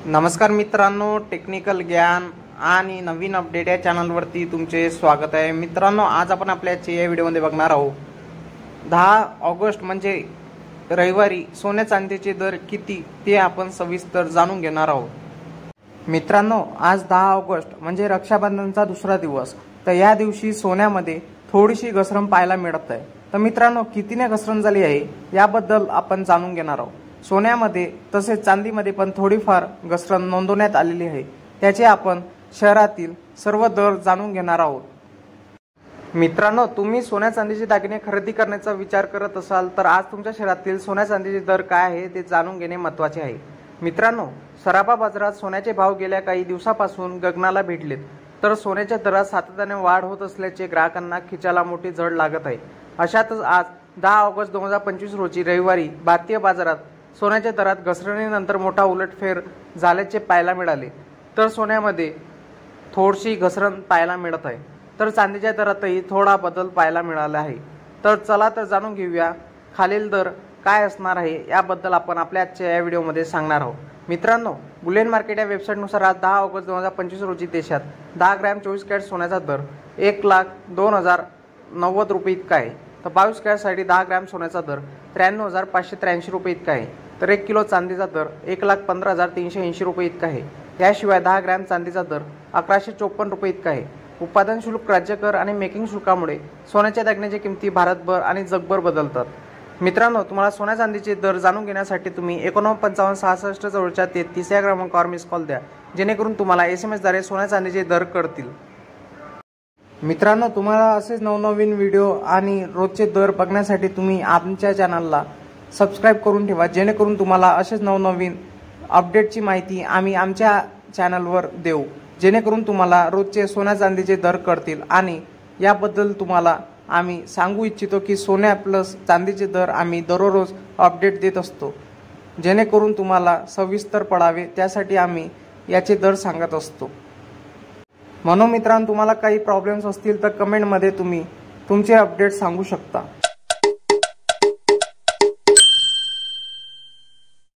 नमस्कार मित्रांनो, टेक्निकल ज्ञान आणि नवीन अपडेट या चॅनलवरती तुमचे स्वागत आहे। मित्रांनो, आज आपण आपल्या या व्हिडिओमध्ये बघणार आहोत 10 ऑगस्ट म्हणजे रविवारी सोन्या चांदीचे दर किती ते आपण सविस्तर जाणून घेणार आहोत। मित्रांनो, आज 10 ऑगस्ट म्हणजे रक्षाबंधनचा दुसरा दिवस, तर या दिवशी सोन्यामध्ये थोडीशी घसरण पाहायला मिळत आहे। तर मित्रांनो, कितीने घसरण झाली आहे याबद्दल आपण जाणून घेणार आहोत। सोन्यामध्ये तसेच चांदीमध्ये पण थोडीफार घसरण नोंदवण्यात आलेली आहे, त्याचे आपण शहरातील सर्व दर जाणून घेणार आहोत। मित्रांनो, तुम्ही सोन्या चांदीचे दागिने खरेदी करण्याचा विचार करत असाल तर आज तुमच्या शहरातील सोन्या चांदीचे दर काय आहे ते जाणून घेणे महत्त्वाचे आहे। मित्रांनो, सराफा बाजारात सोन्याचे भाव गेल्या काही दिवसापासून गगनाला भिडलेत, तर सोन्याच्या दरात सातत्याने वाढ होत असल्याचे ग्राहकांना खिचाला मोठी झळ लागत आहे। अशातच आज 10 ऑगस्ट 2025 रोजी रविवारी भारतीय बाजारात सोन्याच्या दरात घसरणीनंतर मोठा उलटफेर झाल्याचे पाहायला मिळाले, तर सोन्यामध्ये थोडीशी घसरण पाहायला मिळत आहे, तर चांदीच्या दरातही थोडा बदल पाहायला मिळाला आहे। तर चला तर जाणून घेऊया खालील दर काय असणार आहे याबद्दल आपण आपल्या आजच्या या व्हिडिओमध्ये सांगणार आहोत। मित्रांनो, बुलियन मार्केट या वेबसाईटनुसार आज 10 ऑगस्ट 2025 रोजी देशात 10 ग्रॅम 24 कॅरेट सोन्याचा दर 1,02,090 रुपये इतका आहे, तर 22 कॅरेटसाठी 10 ग्रॅम सोन्याचा दर 93,583 रुपये इतका आहे, तर 1 किलो चांदीचा दर 1,15,380 रुपये इतका आहे। याशिवाय 10 ग्रॅम चांदीचा दर 1,154 रुपये इतका आहे। उत्पादन शुल्क, राज्य कर आणि मेकिंग शुल्कामुळे सोन्याच्या दागिन्याच्या किमती भारतभर आणि जगभर बदलतात। मित्रांनो, तुम्हाला सोन्या चांदीचे दर जाणून घेण्यासाठी तुम्ही 495566 जवळच्या 33 या क्रमांकावर मिस कॉल द्या, जेणेकरून तुम्हाला SMS द्वारे सोन्या चांदीचे दर कळतील। मित्रांनो, तुम्हाला असेच नवनवीन व्हिडिओ आणि रोजचे दर बघण्यासाठी तुम्ही आमच्या चॅनलला सबस्क्राइब करून ठेवा, जेणेकरून तुम्हाला असेच नवनवीन अपडेटची माहिती आम्ही आमच्या चॅनलवर देऊ, जेणेकरून तुम्हाला रोजचे सोन्या चांदीचे दर कळतील। आणि याबद्दल तुम्हाला आम्ही सांगू इच्छितो की सोन्या प्लस चांदीचे दर आम्ही दररोज अपडेट देत असतो, जेणेकरून तुम्हाला सविस्तर पडावे त्यासाठी आम्ही याचे दर सांगत असतो। म्हणून मित्रांनो, तुम्हाला काही प्रॉब्लेम्स असतील तर कमेंटमध्ये तुम्ही तुमचे अपडेट सांगू शकता।